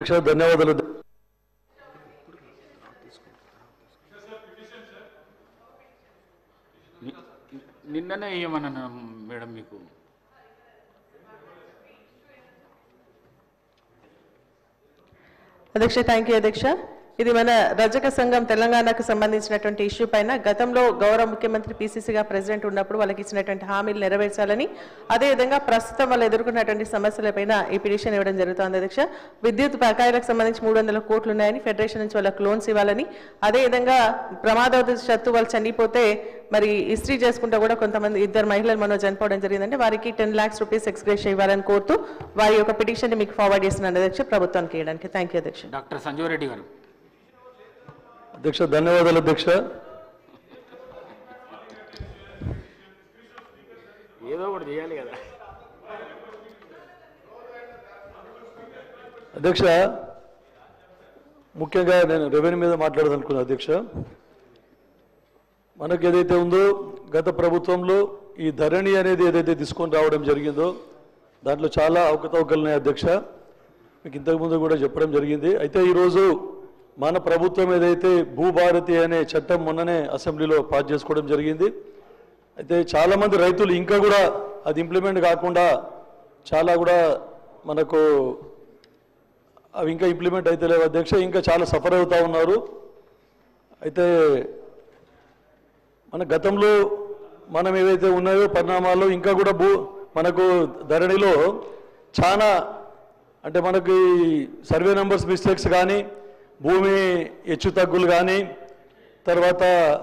ధన్యవాదాలు. నిన్ననే ఏమన్నా మేడం మీకు అధ్యక్ష థ్యాంక్ యూ అధ్యక్ష. ఇది మన రజక సంఘం తెలంగాణకు సంబంధించినటువంటి ఇష్యూ పైన గతంలో గౌరవ ముఖ్యమంత్రి పీసీసీగా ప్రెసిడెంట్ ఉన్నప్పుడు వాళ్ళకి ఇచ్చినటువంటి హామీలు నెరవేర్చాలని, అదేవిధంగా ప్రస్తుతం వాళ్ళు ఎదుర్కొన్నటువంటి సమస్యలపైన ఈ పిటిషన్ ఇవ్వడం జరుగుతుంది అధ్యక్ష. విద్యుత్ బకాయిలకు సంబంధించి 300 కోట్లు ఉన్నాయని, ఫెడరేషన్ నుంచి వాళ్ళకి లోన్స్ ఇవ్వాలని, అదేవిధంగా ప్రమాదవశాత్తు వాళ్ళు చనిపోతే మరి ఇస్త్రీ చేసుకుంటూ కూడా కొంతమంది 2 మహిళలు మనో చనిపోవడం జరిగిందంటే వారికి 10 lakhs రూపీస్ ఎక్స్గ్రేషియా ఇవ్వాలని కోరుతూ వారి యొక్క పిటిషన్ మీకు ఫార్వర్డ్ చేస్తున్నాను అధ్యక్ష ప్రభుత్వానికి ఇవ్వడానికి. థ్యాంక్ యూ అధ్యక్ష. డాక్టర్ సంజీవ్ రెడ్డి గారు. అధ్యక్ష ధన్యవాదాలు అధ్యక్ష. ఏదో ఒకటి చేయాలి కదా అధ్యక్ష. ముఖ్యంగా నేను రెవెన్యూ మీద మాట్లాడదనుకున్నాను అధ్యక్ష. మనకు ఏదైతే ఉందో గత ప్రభుత్వంలో ఈ ధరణి అనేది ఏదైతే తీసుకొని రావడం జరిగిందో దాంట్లో చాలా అవకతవకలు ఉన్నాయి అధ్యక్ష. మీకు ఇంతకుముందు కూడా చెప్పడం జరిగింది. అయితే ఈరోజు మన ప్రభుత్వం ఏదైతే భూభారతి అనే చట్టం మొన్ననే అసెంబ్లీలో పాస్ చేసుకోవడం జరిగింది. అయితే చాలామంది రైతులు ఇంకా కూడా అది ఇంప్లిమెంట్ కాకుండా చాలా కూడా మనకు అవి ఇంకా ఇంప్లిమెంట్ అయితే లేవు అధ్యక్ష. ఇంకా చాలా సఫర్ అవుతూ ఉన్నారు. అయితే మన గతంలో మనం ఏవైతే ఉన్నాయో పరిణామాల్లో ఇంకా కూడా మనకు ధరణిలో చాలా అంటే మనకి సర్వే నెంబర్స్ మిస్టేక్స్ కానీ, భూమి హెచ్చు తగ్గులు కానీ, తర్వాత